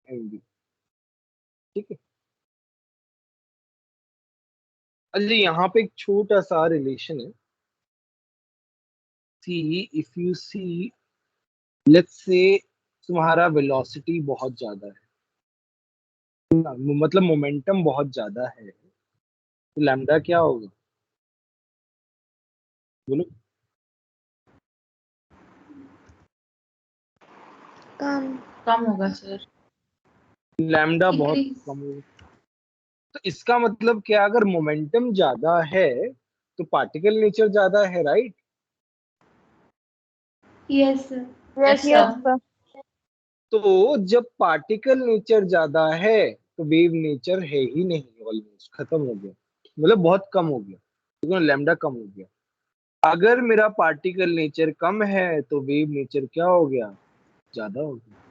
mv। ठीक है। अच्छा, यहाँ पे एक छोटा सा रिलेशन है। See if you see, let's say तुम्हारा वेलोसिटी बहुत ज्यादा है, मतलब मोमेंटम बहुत ज्यादा है, तो लैम्डा क्या होगा? बोलो। कम। कम होगा सर। लैम्डा बहुत इंक्रीज। कम होगा। तो इसका मतलब क्या, अगर मोमेंटम ज्यादा है तो पार्टिकल नेचर ज्यादा है, right? Yes sir. Yes yes sir. Sir. तो जब पार्टिकल नेचर ज्यादा है तो वेव नेचर है ही नहीं, ऑलमोस्ट खत्म हो गया, मतलब बहुत कम हो गया, क्योंकि लैम्डा कम हो गया। अगर मेरा पार्टिकल नेचर कम है तो वेव नेचर क्या हो गया? ज्यादा हो गया।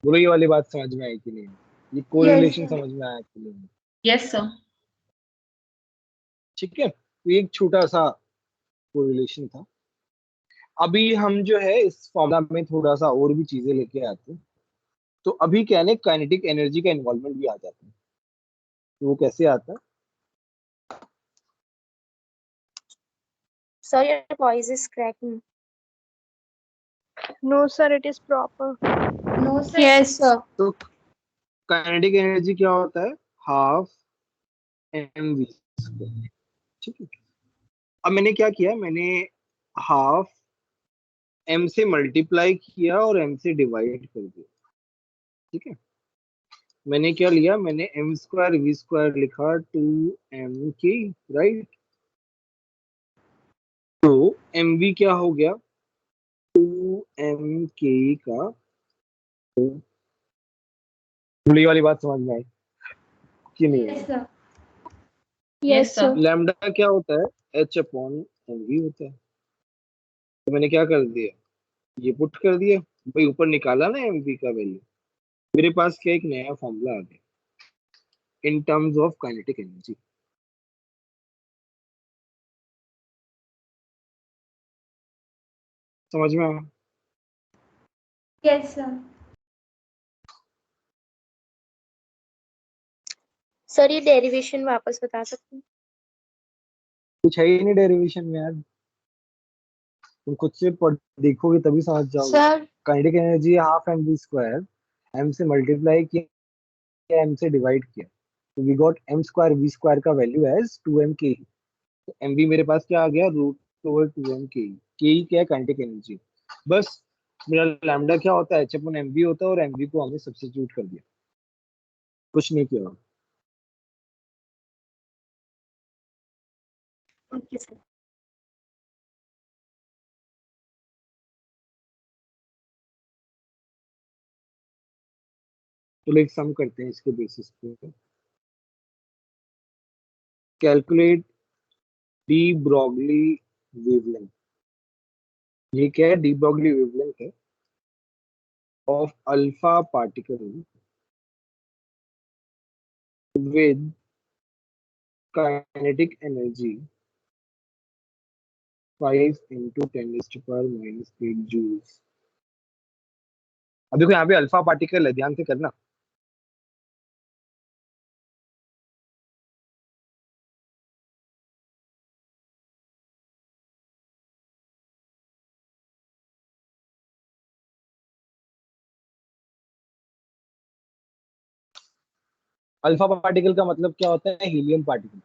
बोलो, ये वाली बात समझ में आई कि नहीं? ये यस कोरिलेशन सर। समझ में आया कि नहीं? Yes sir. ठीक है, तो ये एक छोटा सा कोरिलेशन था। अभी हम जो है इस फॉर्मूला में थोड़ा सा और भी चीजें लेके आते हैं। तो अभी क्या है, काइनेटिक एनर्जी का इन्वॉल्वमेंट भी आ जाता है। तो वो कैसे आता है? Sir, your voice is cracking. No, sir, it is proper. No sir. Yes sir. तो काइनेटिक एनर्जी क्या होता है? Half m v square. ठीक है। अब मैंने क्या किया, मैंने हाफ एम से मल्टीप्लाई किया और एम से डिवाइड कर दिया। ठीक है। मैंने क्या लिया, मैंने एम स्क्वायर वी स्क्वायर लिखा 2m की, राइट? तो एम वी क्या हो गया? 2m का। भूली वाली बात समझ में आई कि नहीं yes I? Sir. Yes, yes sir. Sir. Lambda क्या होता है? एच अपॉन एम वी होता है। तो मैंने क्या कर दिया, ये पुट कर दिया, भाई ऊपर निकाला ना एम वी का वैल्यू। मेरे पास क्या एक नया फॉर्मूला आ गया in terms of kinetic energy. समझ में आया? Yes sir. सर ये डेरिवेशन वापस बता सकते हैं? कुछ है ही नहीं डेरिवेशन में यार, तुम खुद से देखोगे तभी समझ जाओगे। Sir. Kinetic energy half m v square, m से मल्टीप्लाई किया, एम से डिवाइड किया, तो we got m square v square का वैल्यू एज 2m के। तो एम वी मेरे पास क्या आ गया, रूट ओवर 2m के ही क्या है, काइनेटिक एनर्जी। बस मेरा लैम्डा क्या होता है, एच अपन एम वी होता है, और एम वी को हमने सब्स्टिट्यूट कर दिया, कुछ नहीं किया। Okay sir. तो एक सम करते हैं इसके बेसिस पे। Calculate de Broglie wavelength. ये क्या है, डी ब्रॉगली वेवलेंथ है of alpha particle with kinetic energy 5 × 10⁻⁻8 joules। अब देखो यहाँ पे अल्फा पार्टिकल है, ध्यान से करना। अल्फा पार्टिकल का मतलब क्या होता है, हीलियम पार्टिकल।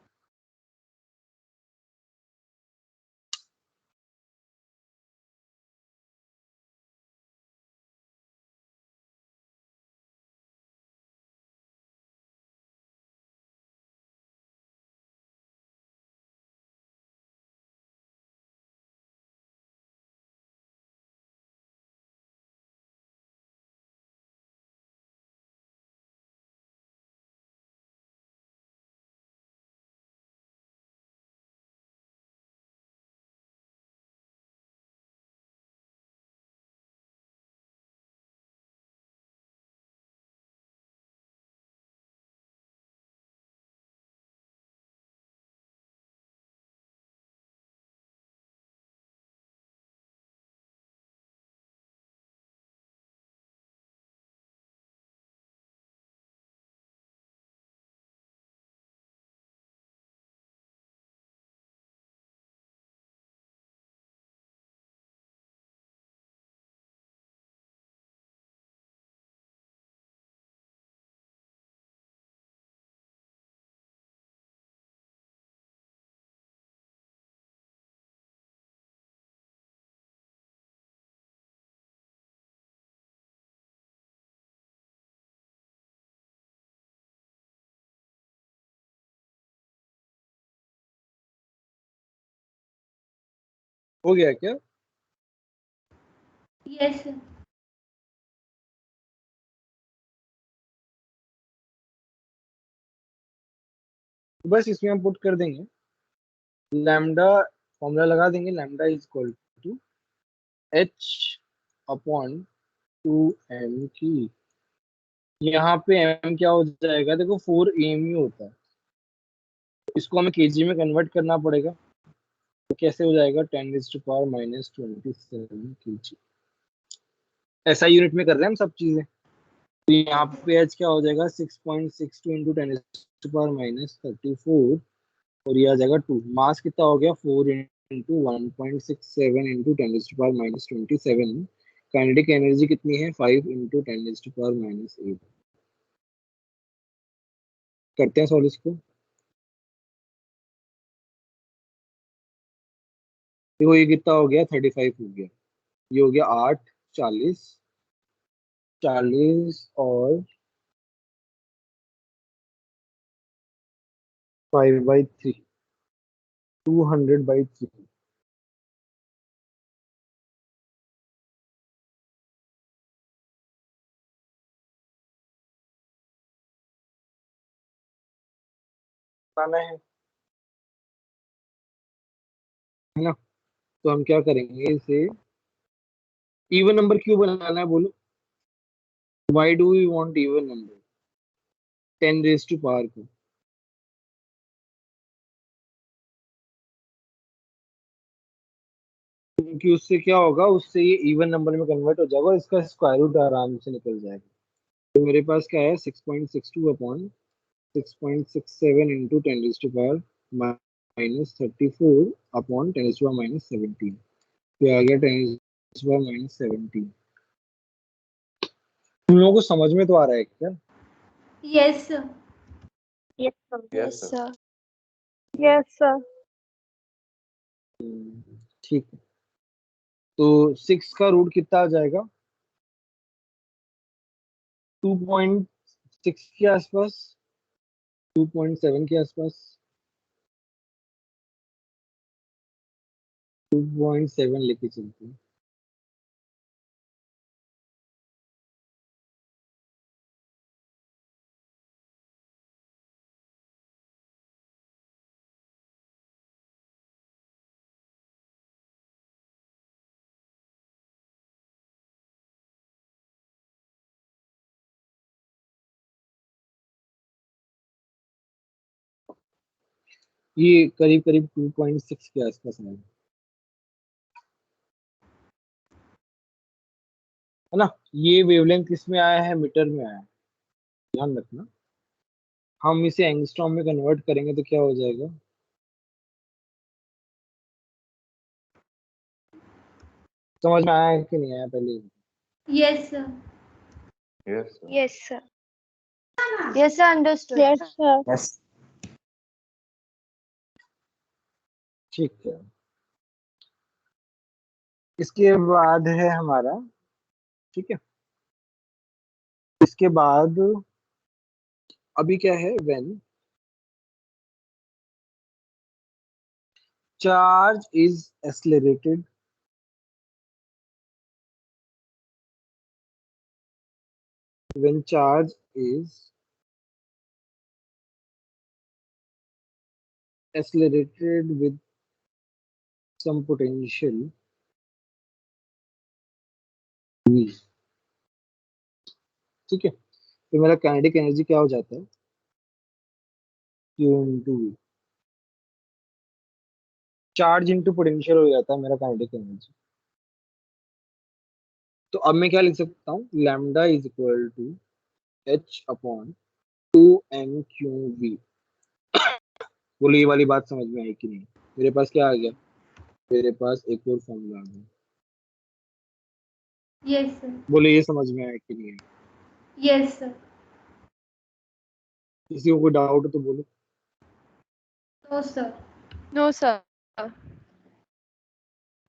हो गया क्या? Yes, sir. तो बस इसमें हम पुट कर देंगे लैम्डा, फॉर्मूला लगा देंगे, lambda is equal to h upon 2m की। यहाँ पे m क्या हो जाएगा, देखो 4 AMU होता है, इसको हमें केजी में कन्वर्ट करना पड़ेगा। तो कैसे हो जाएगा, 10⁻⁻27 kg। ऐसा यूनिट में कर रहे हैं हम सब चीजें। तो यहाँ पे h क्या हो जाएगा, 6.62 इंटू 10⁻34, और ये आ जाएगा 2। मास कितना हो गया, 4 इंटू 1.67 इंटू 10⁻27। काइनेटिक एनर्जी कितनी है, 5 इंटू 10⁻8। करते हैं सॉल्व इसको। देखो ये कितना हो गया, 35 हो गया। ये हो गया 8, 40, 40 और 5/3, 200/3। बनाना है ना? तो हम क्या करेंगे, इसे इवन नंबर क्यों बनाना है बोलो, why do we want even number, 10 raise to power को। क्योंकि उससे क्या होगा, उससे ये इवन नंबर में कन्वर्ट हो जाएगा, इसका स्क्वायर रूट आराम से निकल जाएगा। तो मेरे पास क्या है, 6.62 upon 6.67 into 10 raise to power -34 upon 10 raise to power -17। तो आ गया 10 रेज टू पावर -17। तुम लोगों को समझ में तो आ रहा है क्या? Yes, sir. Yes, sir. Yes, sir. Yes, sir. ठीक है। तो 6 का रूट कितना आ जाएगा, 2.6 के आसपास, 2.7 के आसपास, 2.7 लेके चलते हैं। ये करीब करीब 2.6 के आसपास आएगा, है ना? ये वेवलेंथ किस में आया है, मीटर में आया है, ध्यान रखना। हम इसे एंगस्ट्रॉम में कन्वर्ट करेंगे तो क्या हो जाएगा, समझ में आया कि नहीं आया पहले? Yes, sir. Yes, sir. Yes, sir. Yes, sir. Understood. Yes, sir. Yes, ठीक है। इसके बाद है हमारा, ठीक है, इसके बाद अभी क्या है, when charge is accelerated, when charge is accelerated with some potential v, ठीक है, तो मेरा काइनेटिक एनर्जी क्या हो जाता है, q into v। Charge into potential हो जाता है मेरा काइनेटिक एनर्जी। तो अब मैं क्या लिख सकता हूँ, lambda is equal to h upon 2m/v। बोलो ये वाली बात समझ में आई कि नहीं? मेरे पास क्या आ गया, मेरे पास एक और फॉर्मूला आ गया। Yes, sir. बोलो ये समझ में आया कि नहीं आया? Yes, sir. किसी को कोई डाउट हो तो बोलो। No, sir. No, sir.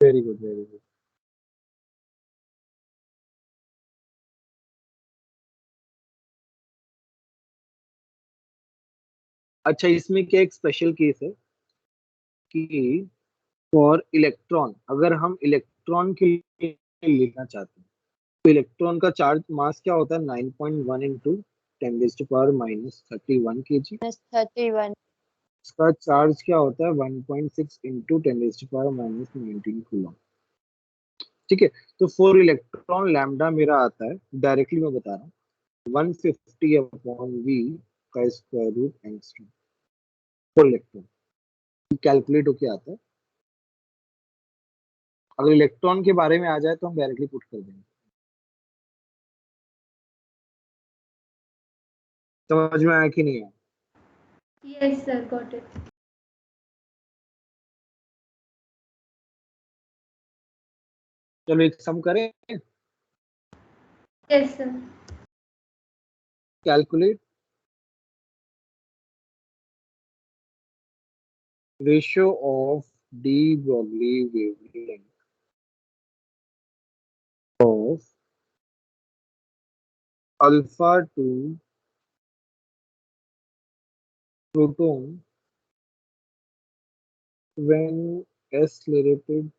Very good, very good. अच्छा, इसमें क्या एक स्पेशल केस है कि फॉर इलेक्ट्रॉन, अगर हम इलेक्ट्रॉन के लिए लिखना चाहते हैं तो इलेक्ट्रॉन का चार्ज मास क्या होता है 9.1 इंटू 10⁻³ -31. इसका चार्ज क्या होता है 1.6 इंटू 10⁻19 कूलम। ठीक है, तो फॉर इलेक्ट्रॉन लैम्डा मेरा आता है, डायरेक्टली मैं बता रहा हूँ, 150/V का square root angstrom for electron, calculate होके आता है। अगर इलेक्ट्रॉन के बारे में आ जाए तो हम डायरेक्टली पुट कर देंगे। समझ में आया कि नहीं आया? Yes, sir. Got it. चलो एक सम करें। Yes, sir. Calculate ratio of de Broglie wavelength of alpha two proton when accelerated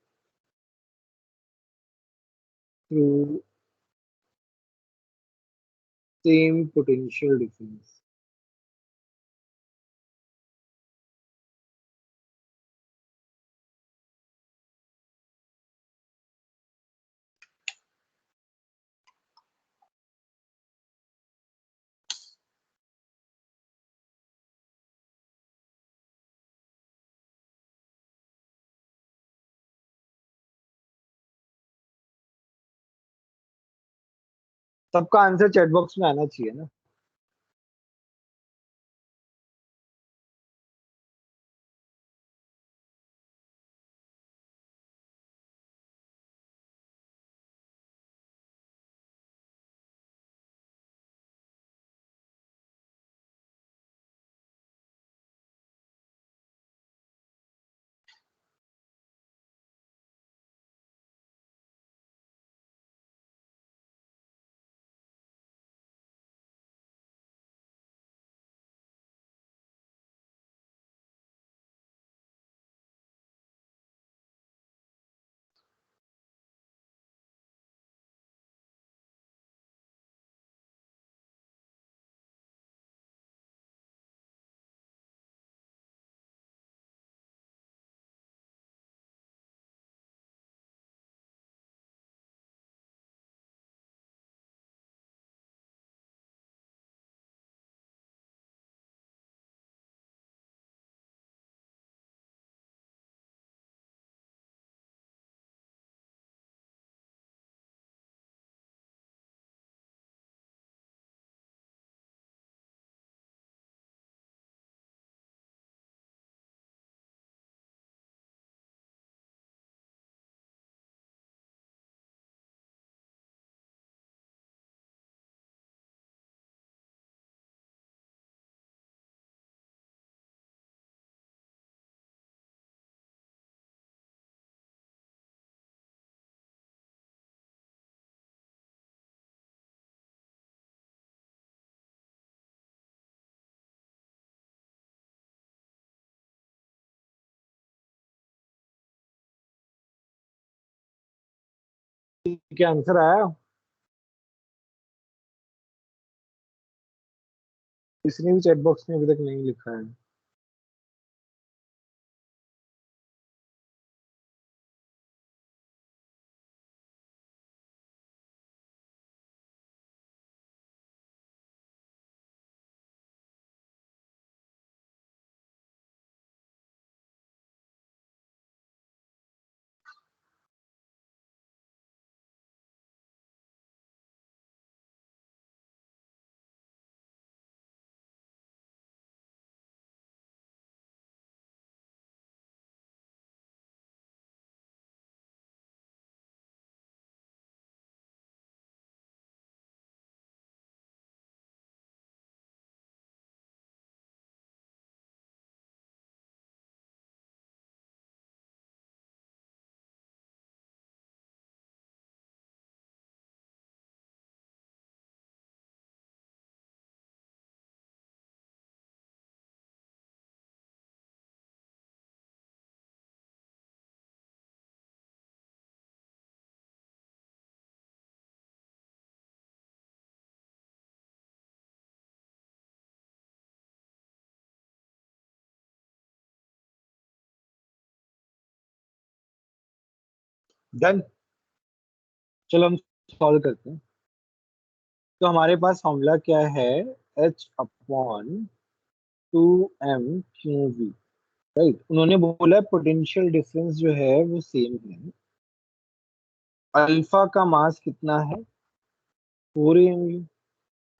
through same potential difference। सबका आंसर चैट बॉक्स में आना चाहिए ना। क्या आंसर आया? किसी ने भी चैट बॉक्स में अभी तक नहीं लिखा है। डन। चलो हम सॉल्व करते हैं। तो हमारे पास फॉर्मूला क्या है, H/2m/q_v, राइट। उन्होंने बोला पोटेंशियल डिफरेंस जो है वो सेम है। अल्फा का मास कितना है, 4 mu।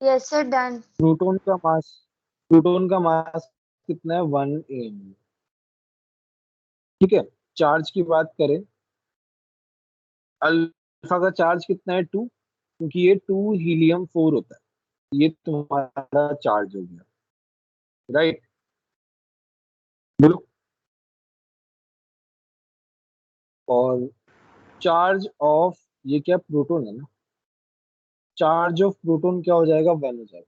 Yes, sir. Done. प्लूटोन का मास कितना है, 1 mu। ठीक है। चार्ज की बात करें, अल्फा का चार्ज कितना है, 2, क्योंकि ये 2 हीलियम 4 होता है। ये तुम्हारा चार्ज हो गया, राइट। बोलो। और चार्ज ऑफ, ये क्या प्रोटॉन है ना, चार्ज ऑफ प्रोटॉन क्या हो जाएगा, 1 हो जाएगा।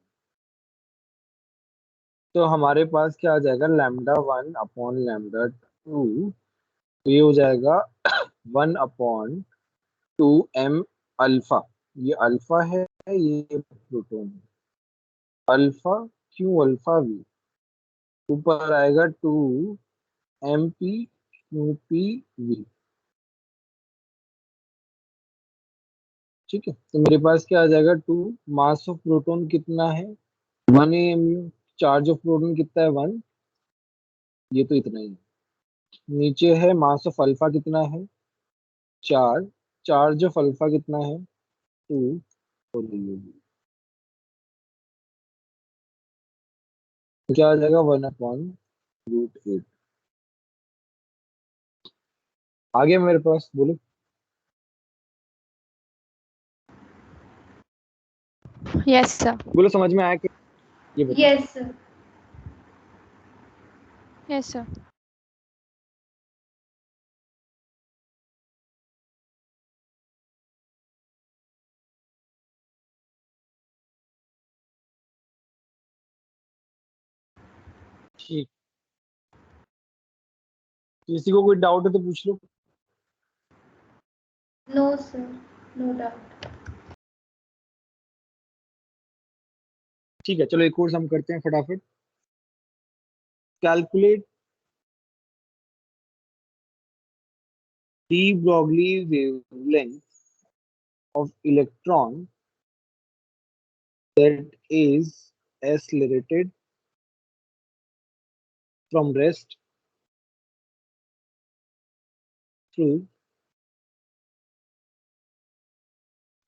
तो हमारे पास क्या आ जाएगा, λ1/λ2। तो ये हो जाएगा 1/2m अल्फा। ये अल्फा है, ये प्रोटॉन है। अल्फा क्यू अल्फा वी, ऊपर आएगा 2 MP Q P V। ठीक है। तो मेरे पास क्या आ जाएगा, 2। मास ऑफ प्रोटॉन कितना है, 1 AMU। चार्ज ऑफ प्रोटॉन कितना है, 1। ये तो इतना ही है। नीचे है मास ऑफ अल्फा कितना है, 4। चार्ज ऑफ अल्फा कितना है, 2। और ये भी। तो क्या आ जाएगा, 1/√8। आ गया मेरे पास, बोलो। Yes, sir. बोलो समझ में आया कि, ये बताओ। Yes, sir. Yes, sir. ठीक। किसी को कोई डाउट है तो पूछ लो। No, sir. No doubt. ठीक है, चलो एक और सम करते हैं फटाफट। Calculate de Broglie wavelength of electron that is accelerated from rest through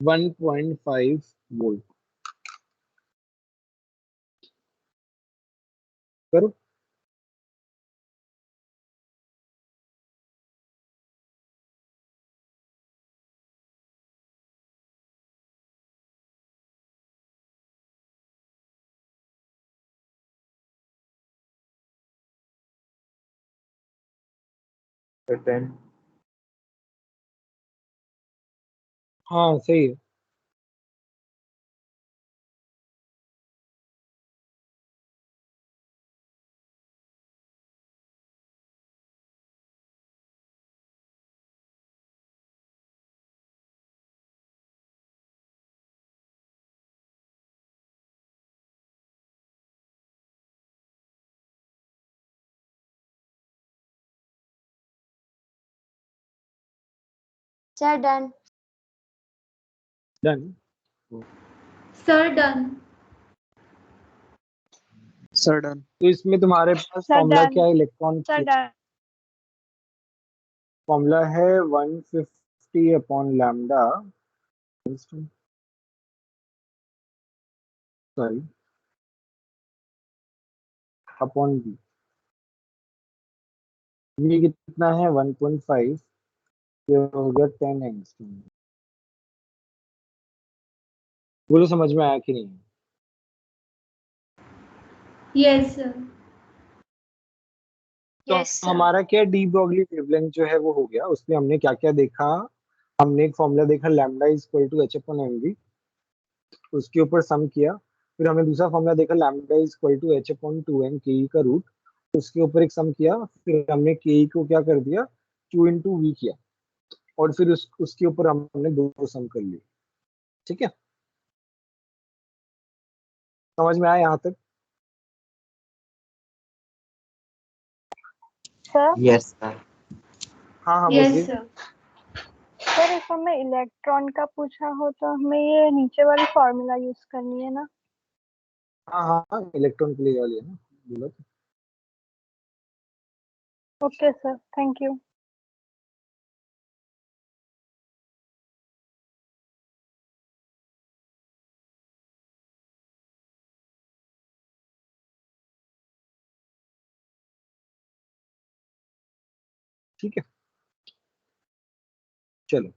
1.5 volt। करो। हाँ सही है। Sir. Done. Done. Sir, done. Sir done. तो इसमें तुम्हारे पास Sir, फॉर्मूला done. क्या है, इलेक्ट्रॉन Sir, done. फॉर्मूला है 150/लैम्डा, सॉरी, अपॉन बी। ये कितना है, 1.5। ये हो गया 10 एंगस्ट्रॉम। बोलो समझ में आया कि नहीं। Yes, sir. तो Yes, sir. हमारा क्या, डी ब्रॉगली वेवलेंथ जो है वो हो गया। उसमें हमने क्या क्या देखा, हमने एक फॉर्मूला देखा, λ=h/mv। उसके ऊपर सम किया। फिर हमने दूसरा फॉर्मूला देखा, λ=h/2n के का रूट। उसके ऊपर एक सम किया। फिर हमने के को क्या कर दिया, Q/V किया। और फिर उसके ऊपर हमने दो सम कर लिए। ठीक है, समझ में आया यहाँ तक। Sir. Yes, sir. हाँ हाँ Yes, बोलिए। sir. सर इस हमें इलेक्ट्रॉन का पूछा हो तो हमें ये नीचे वाली फॉर्मूला यूज करनी है ना? हाँ हाँ हाँ, इलेक्ट्रॉन के लिए वाली है ना, बोला तो। Okay sir, thank you. ठीक है, चलो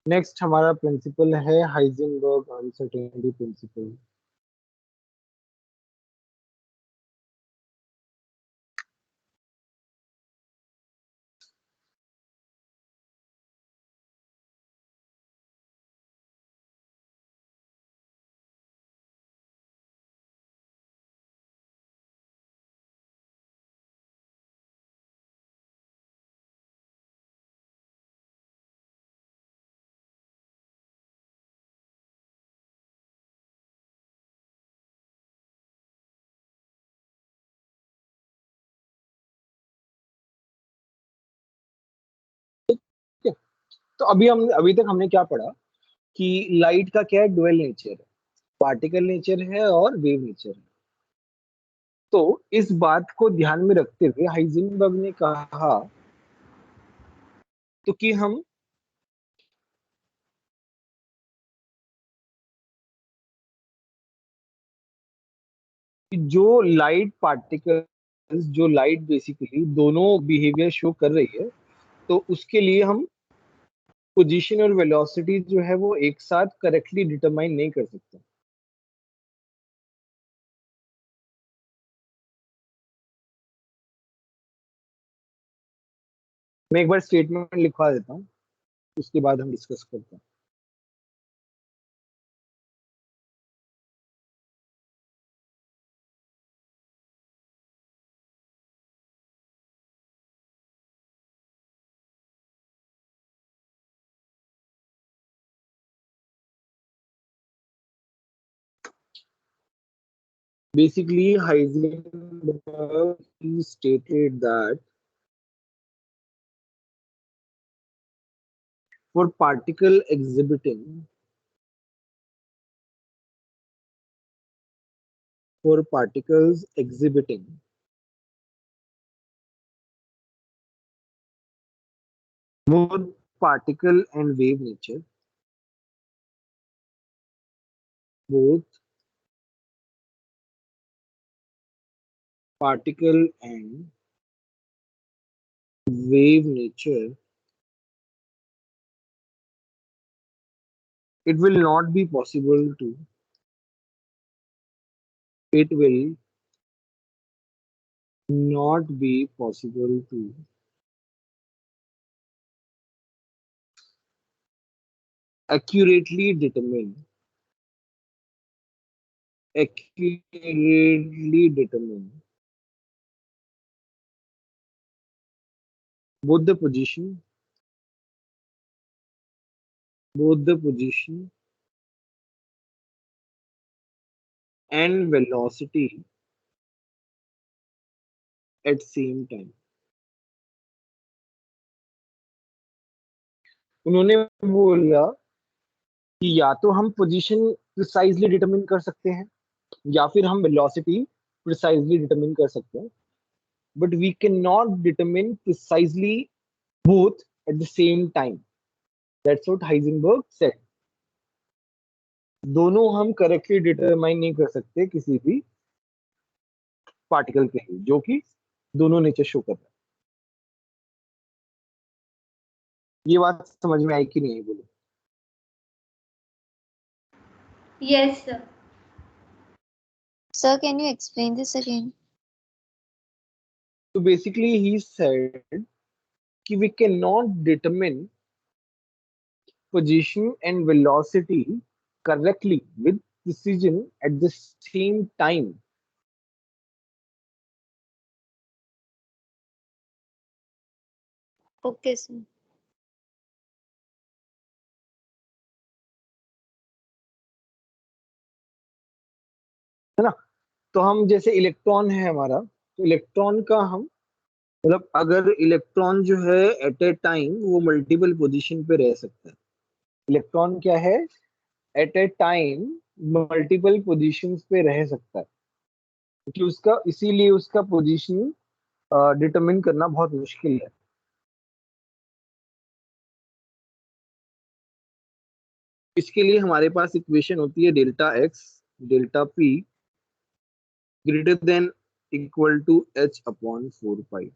नेक्स्ट हमारा प्रिंसिपल है हाइजेनबर्ग अनसर्टेनिटी प्रिंसिपल। ठीक है, तो अभी तक हमने क्या पढ़ा कि लाइट का क्या है, डुअल नेचर है, पार्टिकल नेचर है और वेव नेचर है। तो इस बात को ध्यान में रखते हुए हाइजेनबर्ग ने कहा तो कि हम जो लाइट पार्टिकल्स, जो लाइट बेसिकली दोनों बिहेवियर शो कर रही है, तो उसके लिए हम पोजीशन और वेलोसिटी जो है वो एक साथ करेक्टली डिटरमाइन नहीं कर सकते। मैं एक बार स्टेटमेंट लिखवा देता हूँ, उसके बाद हम डिस्कस करते हैं। Basically, Heisenberg he stated that for particle exhibiting for particles exhibiting both particle and wave nature, both particle and wave nature, it will not be possible to it will not be possible to accurately determine accurately determine both the position both the position and velocity at same time। उन्होंने बोला कि या तो हम position precisely determine कर सकते हैं या फिर हम वेलोसिटी प्रिसाइजली डिटरमिन कर सकते हैं, but we can not determine precisely both at the same time. That's what Heisenberg said. दोनों हम करेक्टली डिटरमाइन नहीं कर सकते किसी भी पार्टिकल के लिए जो कि दोनों नेचर शो कर रहा है। ये बात समझ में आई कि नहीं आई, बोलो। Yes, sir. Sir, can you explain this again? तो बेसिकली ही सेड कि we cannot determine position and velocity correctly with precision at the same time। Okay, sir. है ना? तो हम जैसे इलेक्ट्रॉन है हमारा, तो इलेक्ट्रॉन का हम मतलब अगर इलेक्ट्रॉन जो है एट ए टाइम वो मल्टीपल पोजीशन पे रह सकता है। इलेक्ट्रॉन क्या है, at a time multiple positions पे रह सकता है, क्योंकि उसका इसीलिए उसका पोजीशन डिटरमिन करना बहुत मुश्किल है। इसके लिए हमारे पास इक्वेशन होती है delta x delta p greater than equal to h upon 4 pi.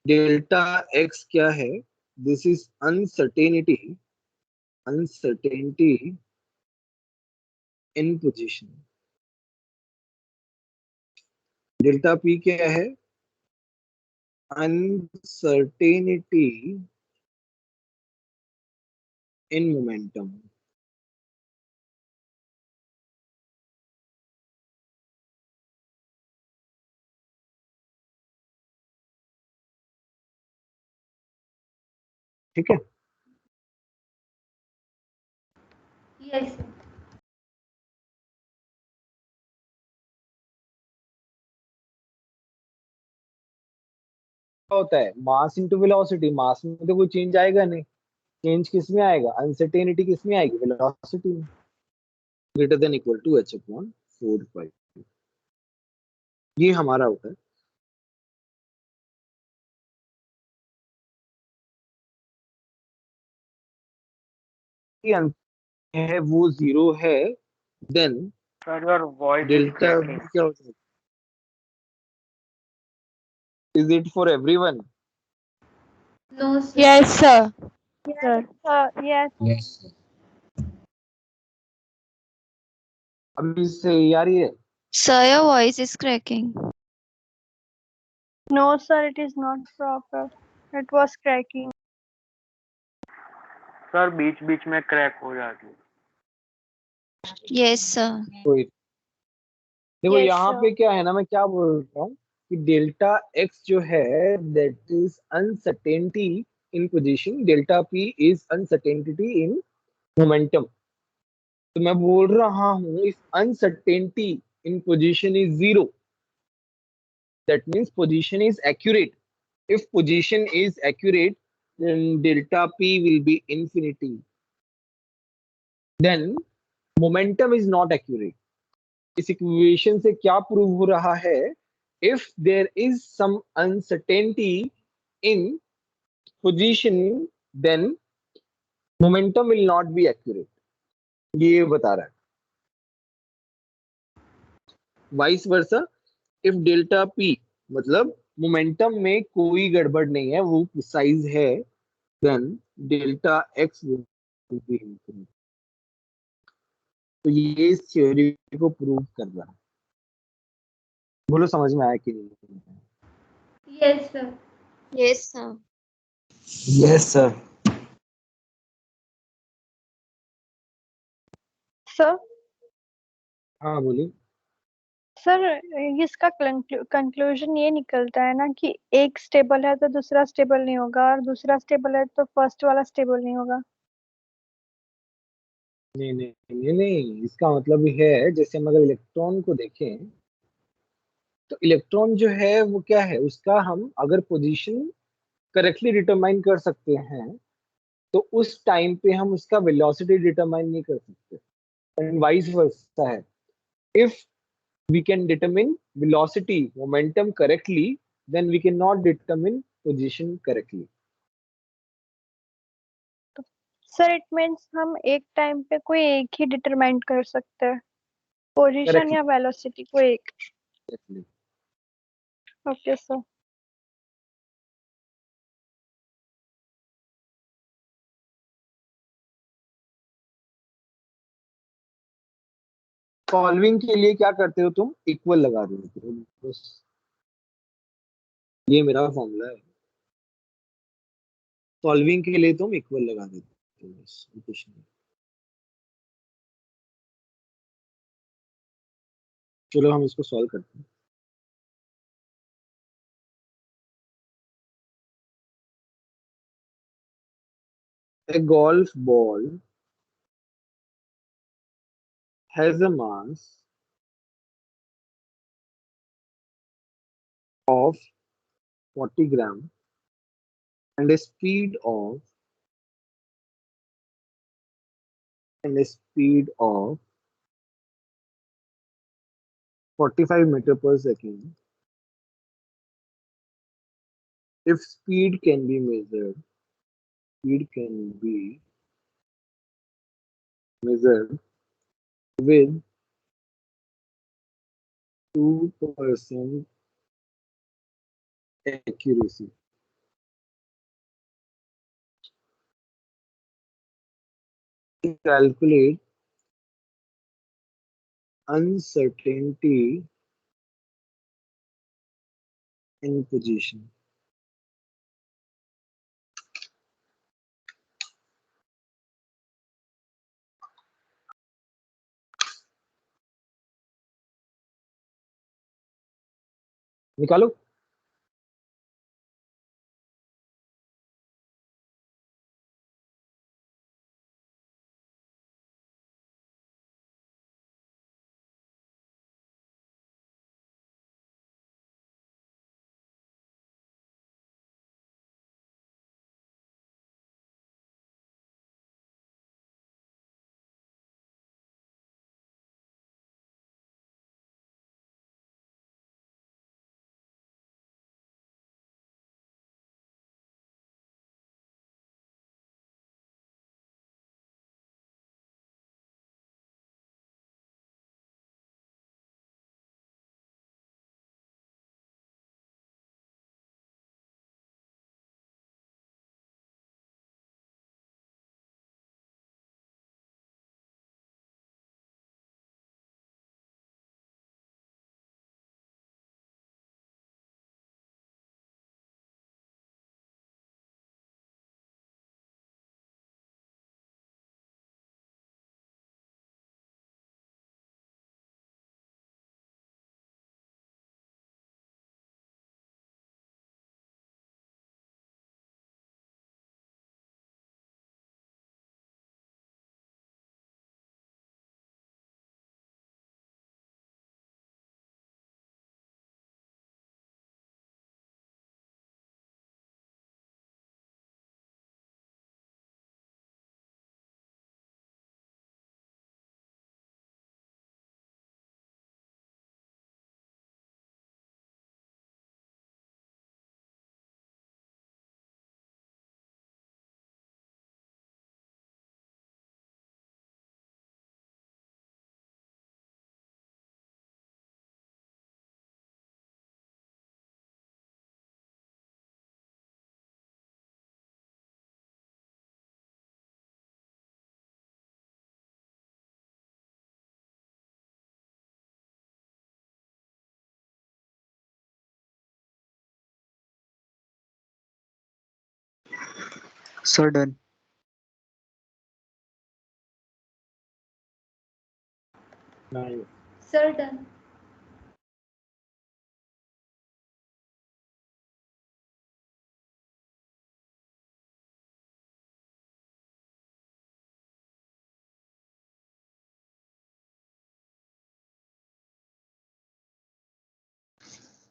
Delta x क्या है, this is uncertainty, uncertainty in position. Delta p क्या है, अनसर्टेनिटी इन मोमेंटम। ठीक है, Yes, sir. क्या होता है, मास इंटू वेलोसिटी। मास में तो कोई चेंज आएगा नहीं, चेंज किस में आएगा, अनसर्टेनिटी किस में आएगी, वेलोसिटी में। Greater than equal to h upon 4 pi, ये हमारा होता है। ये अंतर है वो जीरो है, then Sir, your voice is delta cracking. क्या होता है, is it for everyone. No, sir. Yes, sir. Yes, yes. Yes, अभी से आ रही है। Sir, your voice is cracking. No, sir, it is not proper. It was cracking. Sir बीच बीच में क्रैक हो जाती है। Yes, sir. कोई देखो Yes, यहाँ sir. पे क्या है ना, मैं क्या बोल रहा हूँ कि डेल्टा एक्स जो है that is uncertainty in position, delta P is uncertainty in momentum. तो मैं बोल रहा हूँ इस uncertainty in position is zero, that means position is accurate. If position is accurate then delta p will be infinity, then momentum is not accurate। इस equation से क्या prove हो रहा है, if there is some uncertainty in position then momentum will not be accurate, ये बता रहा है। Vice versa, if delta p मतलब मोमेंटम में कोई गड़बड़ नहीं है, वो प्रिसाइज है, then delta x will be infinity. तो ये इस थ्योरी को प्रूव कर रहा है। बोलो समझ में आया कि नहीं। Yes, sir. Yes, sir. Yes sir. Sir, हाँ बोलिए। सर इसका कंक्लूजन ये निकलता है ना कि एक स्टेबल है तो दूसरा स्टेबल नहीं होगा, और दूसरा स्टेबल है तो फर्स्ट वाला स्टेबल नहीं होगा। नहीं नहीं नहीं नहीं, इसका मतलब ये है, जैसे हम अगर इलेक्ट्रॉन को देखें तो इलेक्ट्रॉन जो है वो क्या है, उसका हम अगर पोजीशन करेक्टली डिटरमाइन कर सकते हैं तो उस टाइम पे हम उसका वेलोसिटी डिटरमाइन नहीं कर सकते, एंड वाइस वर्सा है। If we can determine velocity momentum correctly, then we can not determine position correctly. Sir it means हम एक टाइम पे कोई एक ही डिटरमाइन कर सकते हैं, पोजीशन करेक्टली। या वेलोसिटी को एक। Okay sir. सॉल्विंग के लिए क्या करते हो तुम, इक्वल लगा देते हो बस, ये मेरा फॉर्मूला है। सॉल्विंग के लिए तुम इक्वल लगा देते हो बस, कुछ नहीं। चलो हम इसको सॉल्व करते हैं। A golf ball has a mass of 40 gram and a speed of 45 meter per second. If speed can be measured with 2% accuracy. Calculate uncertainty in position. निकालो। Sir, done. Nine. Sir, done.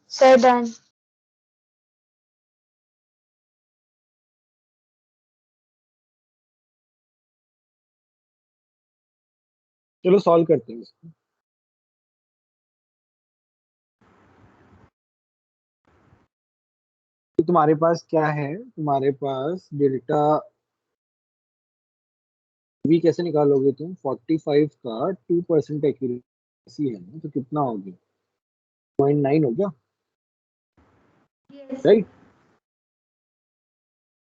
Sir, done. चलो solve करते हैं इसको। तो तुम्हारे पास क्या है, तुम्हारे पास डेल्टा वी कैसे निकालोगे तुम? 45 का 2% एक्यूरेसी है ना, तो कितना हो गया? 0.9 हो गया, Yes. राइट?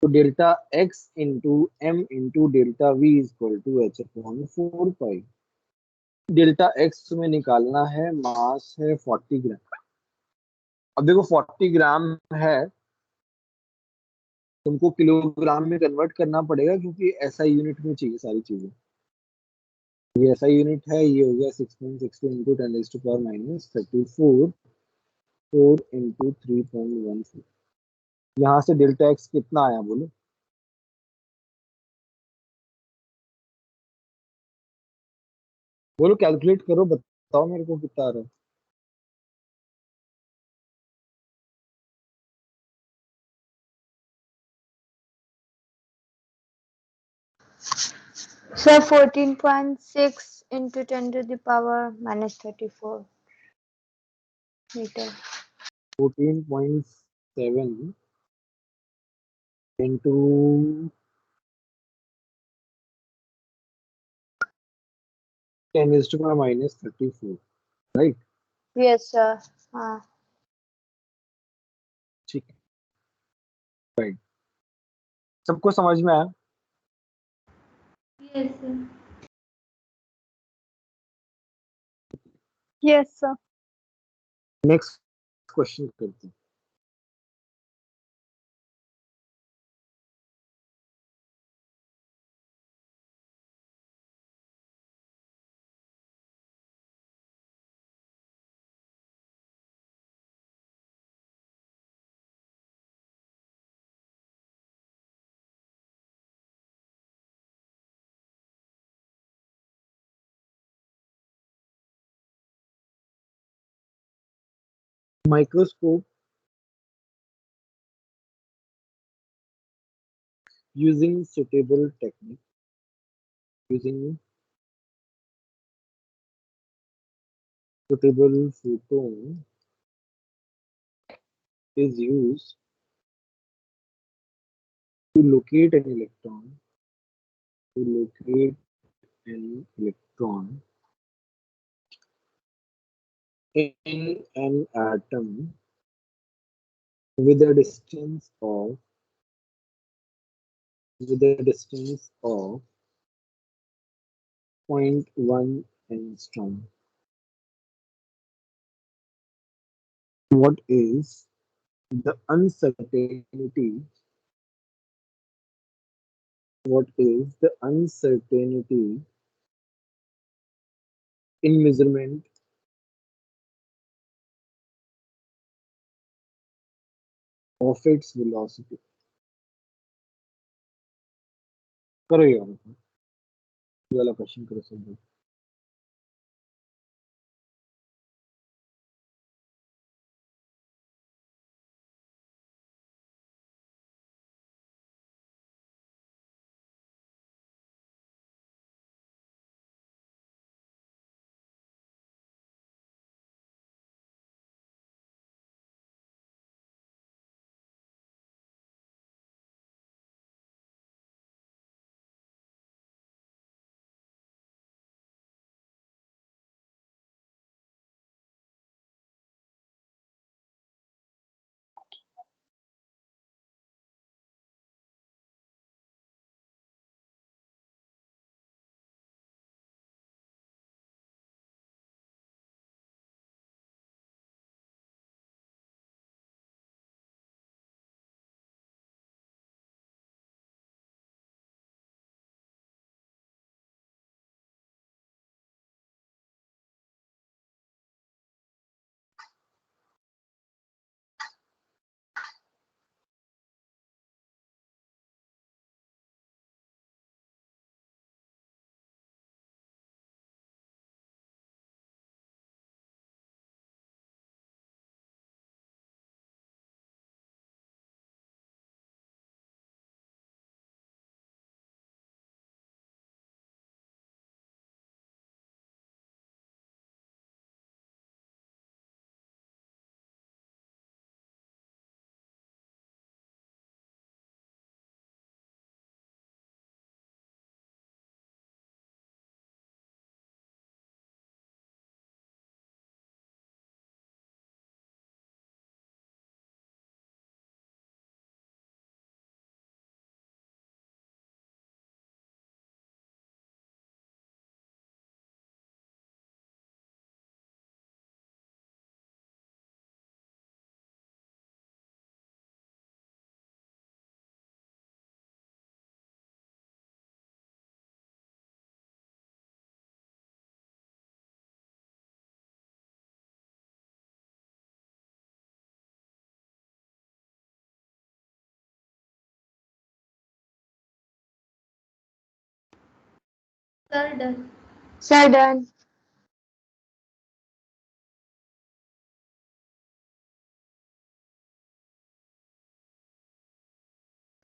तो delta x into m into delta v is equal to h upon 4 pi. Delta x में निकालना है, मास है 40 ग्राम। अब देखो 40 ग्राम है, तुमको किलोग्राम में कन्वर्ट करना पड़ेगा क्योंकि ऐसा यूनिट में चाहिए सारी चीजें। ये ऐसा यूनिट है, ये हो गया 6.62 इंटू 10⁻⁻34 4 इंटू 3.14। यहाँ से डेल्टा एक्स कितना आया बोलो? बोलो, कैलकुलेट करो, बताओ मेरे को कितना आ रहा है। Sir, 14.6 into 10 to the power minus 34 meter. 14.7 into 10 is to power minus 34, right? Yes, sir. ठीक है, right. सबको समझ में आया? Yes, sir. Yes, sir. Next question करते हैं. Microscope using suitable technique, using suitable photon is used to locate an electron, to locate an electron in an atom with a distance of 0.1 angstrom. What is the uncertainty? What is the uncertainty in measurement of its velocity? करो यार, ये वाला question करो सब लोग. Sir, done. Sir, done.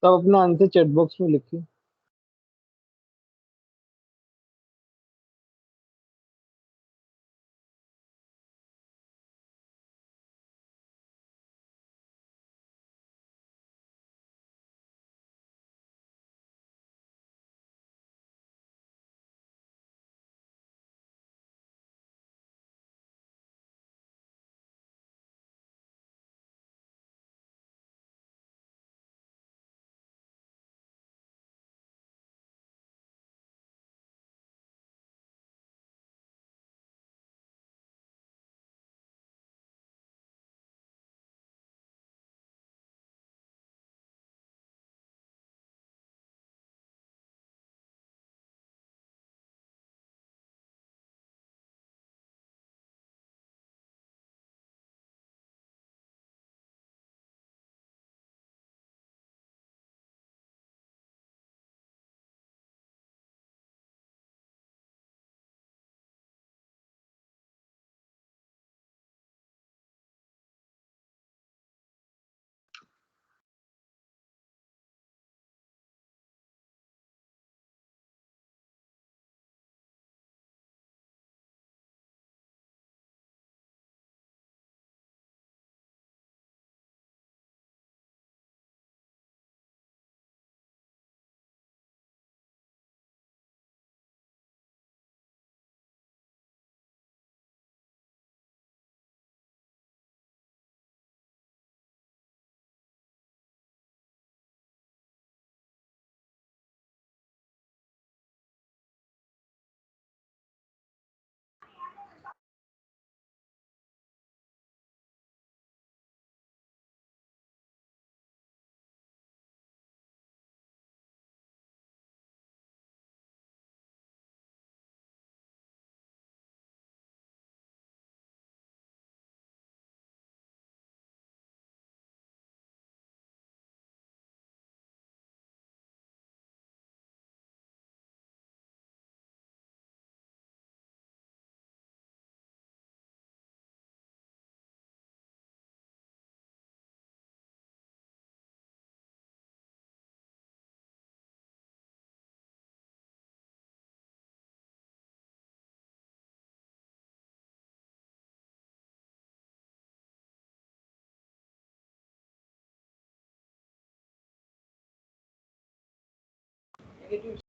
तो अपना answer chat box में लिखिए. ठीक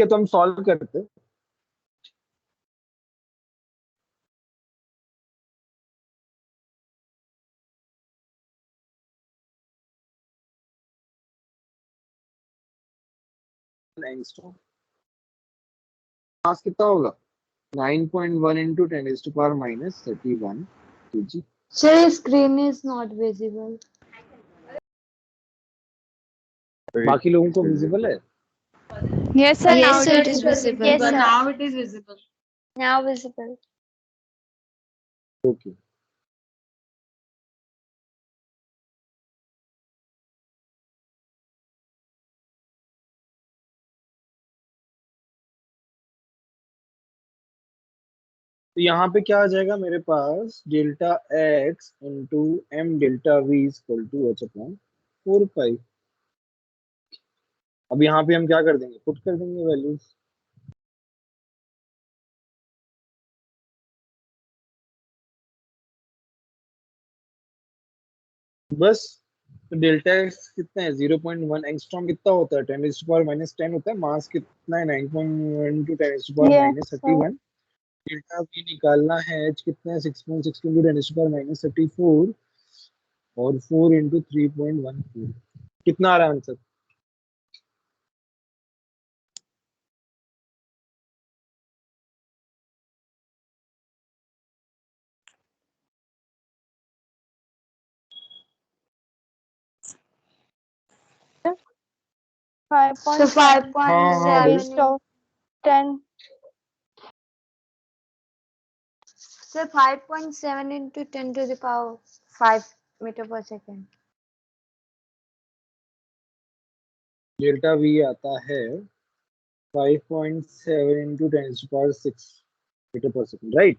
है, तो हम सॉल्व करते हैं। एंगस्ट्रॉम मास कितना होगा? 9.1 into 10⁻³ kg। Sir, screen is not visible. बाकी लोगों को विजिबल है? Yes, sir. Yes, Now sir, it it is is visible. Yes, sir. Now it is visible. Now visible. Okay. तो यहाँ पे क्या आ जाएगा मेरे पास? Delta x into m delta v equal to h upon 4 pi. अब यहाँ पे हम क्या कर देंगे? पुट कर देंगे वैल्यूज। बस। तो डेल्टा एक्स कितना है? 0.1। एंगस्ट्रॉम कितना होता है? 10⁻⁻10 होता है। मास कितना है? 9.1 टू 10⁻⁻31। डेल्टा वी निकालना है। एच कितना है? 6.6 इंटू 10⁻34 और 4 इंटू 3.14। कितना आ रहा है आंसर? So 5.7 हाँ, raised of 10. So 5.7 into 10 to the power 5 meter per second. Delta we आता है 5.7 इंटू 10⁻6 मीटर पर सेकंड, राइट?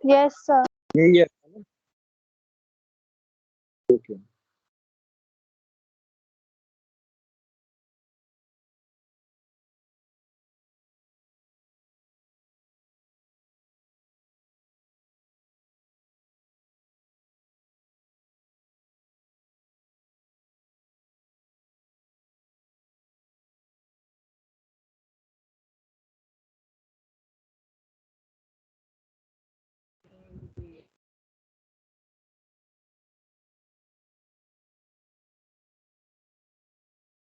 Yes, sir. यही है ना? ओके।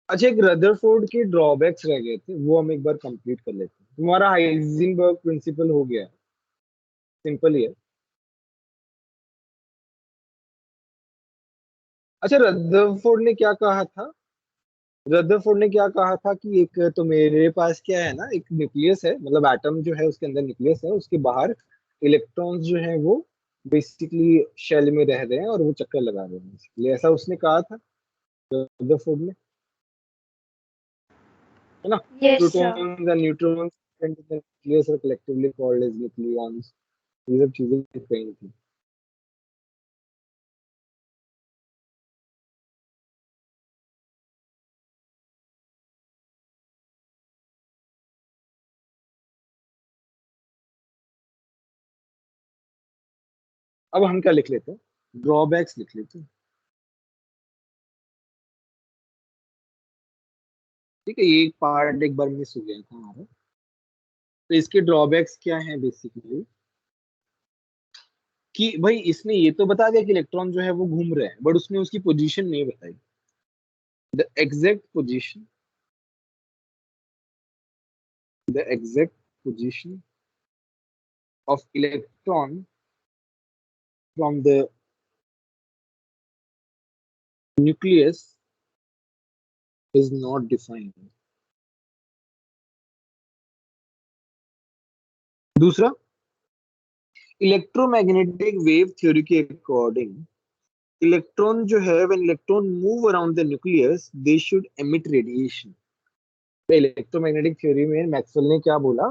अच्छा, एक रदरफोर्ड के ड्रॉबैक्स रह गए थे, वो हम एक बार कंप्लीट कर लेते हैं। तुम्हारा हाइजेनबर्ग प्रिंसिपल हो गया, सिंपल ही है। अच्छा, रदरफोर्ड ने क्या कहा था? रदरफोर्ड ने क्या कहा था कि एक तो मेरे पास क्या है ना, एक न्यूक्लियस है, मतलब एटम जो है उसके अंदर न्यूक्लियस है, उसके बाहर इलेक्ट्रॉन्स जो है वो बेसिकली शेल में रह रहे हैं और वो चक्कर लगा रहे हैं, इसलिए ऐसा उसने कहा था रदरफोर्ड ने, है ना? Yes, sir. Protons and neutrons and the nucleus are collectively called as nucleons. ये सब चीजें कही थी। अब हम क्या लिख लेते हैं? ड्रॉबैक्स लिख लेते हैं। ठीक है, ये एक पार्ट एक बार मिस हो गया था हमारा। तो इसके ड्रॉबैक्स क्या हैं बेसिकली? कि भाई इसने ये तो बता दिया कि इलेक्ट्रॉन जो है वो घूम रहे हैं, बट उसने उसकी पोजीशन नहीं बताई, the exact position, the exact position of electron from the nucleus is not defined. दूसरा, इलेक्ट्रोमैग्नेटिक वेव थ्योरी के अकॉर्डिंग इलेक्ट्रॉन जो है, when electron move around the nucleus they should emit radiation. Electromagnetic theory में Maxwell ने क्या बोला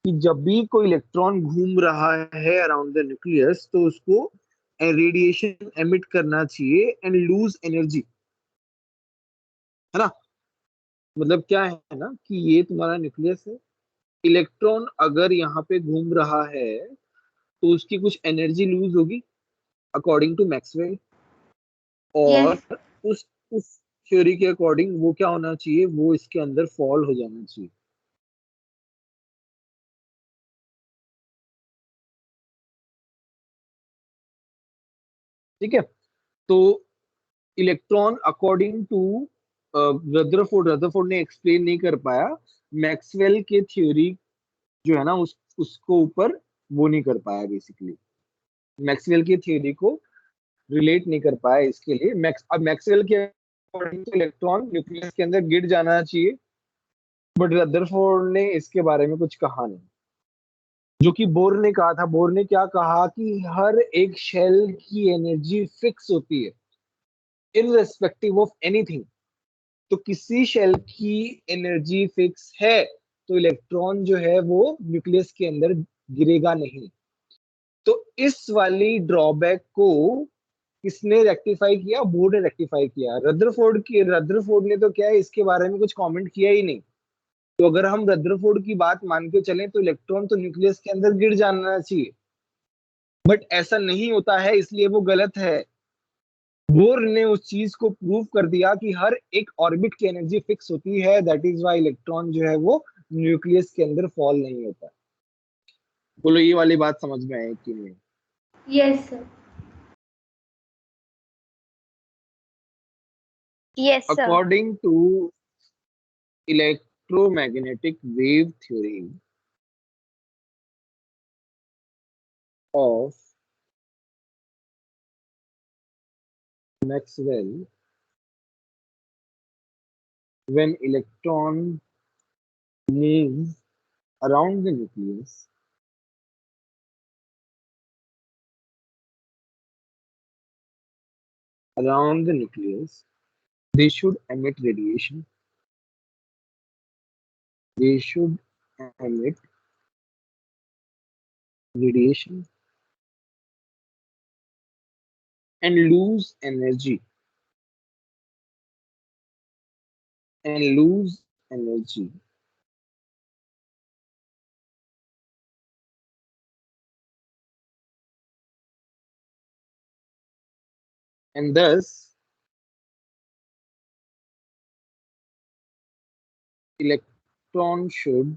कि जब भी कोई इलेक्ट्रॉन घूम रहा है अराउंड द न्यूक्लियस तो उसको रेडिएशन एमिट करना चाहिए एंड लूज एनर्जी, है ना। मतलब क्या है ना कि ये तुम्हारा न्यूक्लियस है, इलेक्ट्रॉन अगर यहाँ पे घूम रहा है तो उसकी कुछ एनर्जी लूज होगी अकॉर्डिंग टू मैक्सवेल, और Yes. उस थ्योरी के अकॉर्डिंग वो क्या होना चाहिए, वो इसके अंदर फॉल हो जाना चाहिए। ठीक है, तो इलेक्ट्रॉन अकॉर्डिंग टू रदरफोर्ड ने एक्सप्लेन नहीं कर पाया, मैक्सवेल के थ्योरी जो है ना उसको ऊपर वो नहीं कर पाया बेसिकली, मैक्सवेल की थ्योरी को रिलेट नहीं कर पाया, इसके लिए अब मैक्सवेल के अकॉर्डिंग तो इलेक्ट्रॉन न्यूक्लियस के अंदर गिर जाना चाहिए, बट रदरफोर्ड ने इसके बारे में कुछ कहा नहीं। जो कि बोर ने कहा था, बोर ने क्या कहा कि हर एक शेल की एनर्जी फिक्स होती है इनरेस्पेक्टिव ऑफ एनीथिंग। तो किसी शेल की एनर्जी फिक्स है तो इलेक्ट्रॉन जो है वो न्यूक्लियस के अंदर गिरेगा नहीं। तो इस वाली ड्रॉबैक को किसने रेक्टिफाई किया, बोर्ड ने रेक्टिफाई किया। रदरफोर्ड ने तो क्या है इसके बारे में कुछ कमेंट किया ही नहीं। तो अगर हम रदरफोर्ड की बात मान के चलें तो इलेक्ट्रॉन तो न्यूक्लियस के अंदर गिर जाना चाहिए, बट ऐसा नहीं होता है, इसलिए वो गलत है। बोर ने उस चीज को प्रूव कर दिया कि हर एक ऑर्बिट की एनर्जी फिक्स होती है, दैट इज वाई इलेक्ट्रॉन जो है वो न्यूक्लियस के अंदर फॉल नहीं होता। बोलो ये वाली बात समझ में आई कि नहीं। Yes, sir. Yes, sir. According to electromagnetic wave theory of Maxwell, when electron moves around the nucleus, they should emit radiation. They should emit radiation and lose energy. And lose energy. And thus, electron should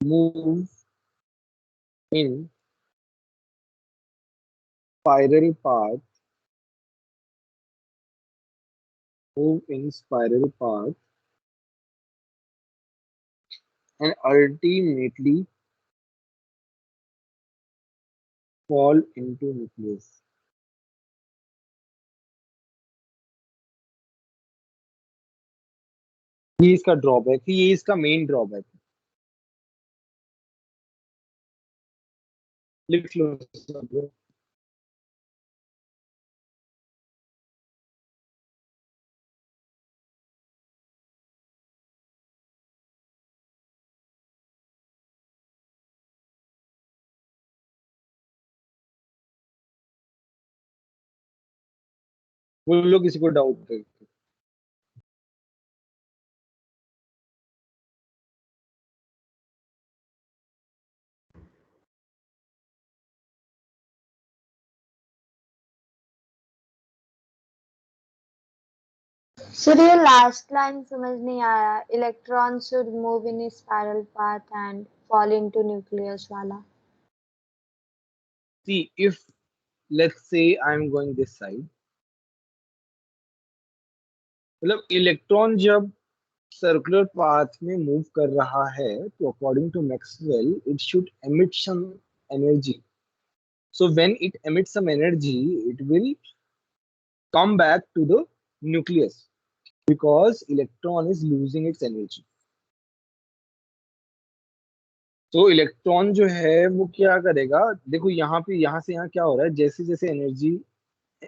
move in spiral path, move in spiral path, and ultimately fall into nucleus. ये इसका drawback है, ये इसका main drawback है। लिख लो सब लोग। बोलो किसी को डाउट है। सर ये लास्ट लाइन समझ नहीं आया, electron should move in spiral path and fall into nucleus वाला। see if let's say I'm going this side, मतलब इलेक्ट्रॉन जब सर्कुलर पाथ में मूव कर रहा है तो according to Maxwell it should emit some energy. So when it emits some energy, it will come back to the nucleus because electron is losing its energy. तो electron जो है वो क्या करेगा, देखो यहाँ पे यहाँ से यहाँ क्या हो रहा है, जैसे जैसे एनर्जी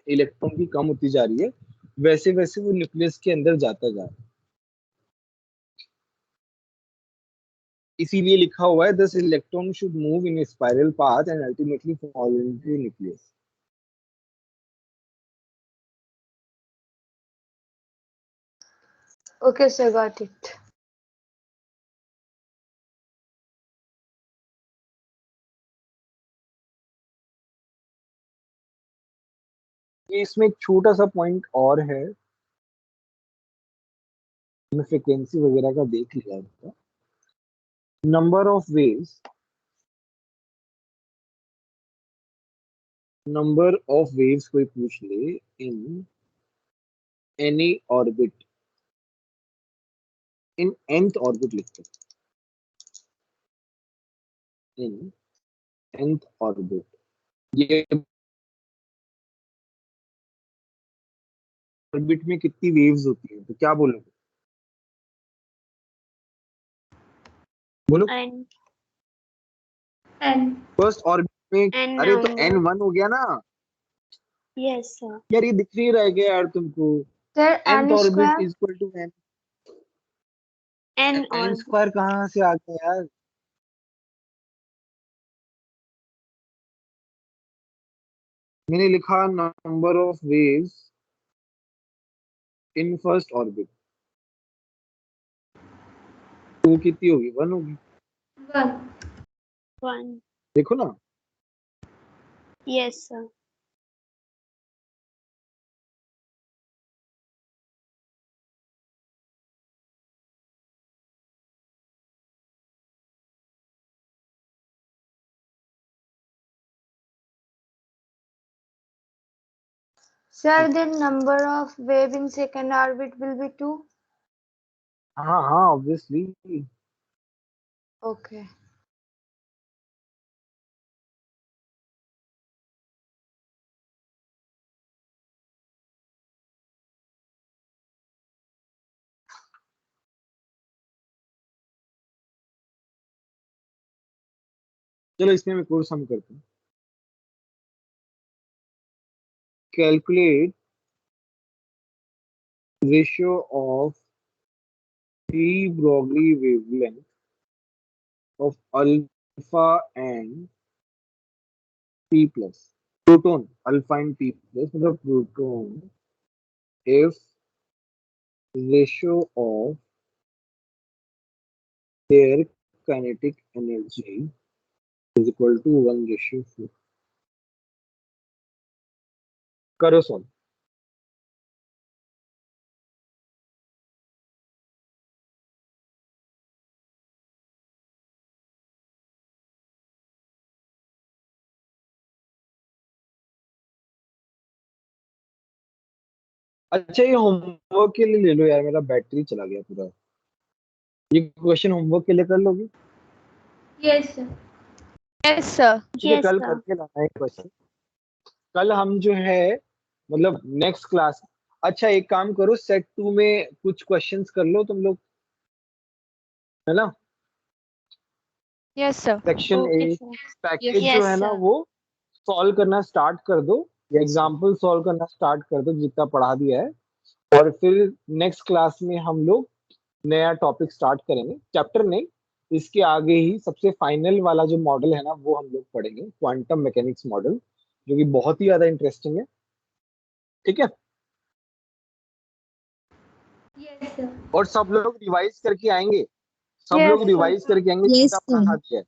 इलेक्ट्रॉन की कम होती जा रही है वैसे वैसे वो न्यूक्लियस के अंदर जाता जा रहा है. इसीलिए लिखा हुआ है this electron should move in spiral path and ultimately fall into nucleus. Okay, sir, got it. ये इसमें एक छोटा सा पॉइंट और है, फ्रीक्वेंसी वगैरह का देख लिया था. Number of waves, number of waves कोई पूछ ले in any orbit, in nth orbit लिखते हैं, इन nth ऑर्बिट. ये ऑर्बिट में कितनी वेव्स होती हैं तो क्या बोलोगे, बोलो. And N. फर्स्ट ऑर्बिट में N अरे तो number. n1 हो गया ना Yes, sir. यार, ये दिख नहीं रह गया यार तुमको. Sir, nth n orbit square. Is equal to n. N n or square कहाँ से आ गया यार, मैंने लिखा number of waves in first orbit, तो कितनी होगी, 1 होगी. 1. 1. देखो ना. Yes, sir. Sir, then number of wave in second orbit will be 2. हाँ हाँ ऑब्वियसली. Okay. चलो इसमें मैं कोर्स हम करते हैं. Calculate ratio of de Broglie wavelength of alpha and p plus proton, alpha and p plus मतलब proton if ratio of their kinetic energy is equal to 1:4. करो सॉल्व. अच्छा ये होमवर्क के लिए ले लो यार, मेरा बैटरी चला गया पूरा. ये क्वेश्चन होमवर्क के लिए कर लोगे, Yes, sir. Yes, sir. ठीक है. Yes, कल sir. करके लाना है क्वेश्चन. कल हम जो है मतलब नेक्स्ट क्लास. अच्छा एक काम करो, सेट 2 में कुछ क्वेश्चंस कर लो तुम लोग, है ना. Yes, sir. सेक्शन Okay, ए sir. पैकेज Yes, जो है ना sir. वो सॉल्व करना स्टार्ट कर दो, या एग्जाम्पल सॉल्व करना स्टार्ट कर दो जितना पढ़ा दिया है. और फिर नेक्स्ट क्लास में हम लोग नया टॉपिक स्टार्ट करेंगे, चैप्टर नहीं, इसके आगे ही सबसे फाइनल वाला जो मॉडल है ना वो हम लोग पढ़ेंगे, क्वांटम मैकेनिक्स मॉडल, जो कि बहुत ही ज्यादा इंटरेस्टिंग है. ठीक है. Yes, sir. और सब लोग रिवाइज करके आएंगे, सब Yes, लोग sir. रिवाइज करके आएंगे Yes, जितना sir. पढ़ा दिया है.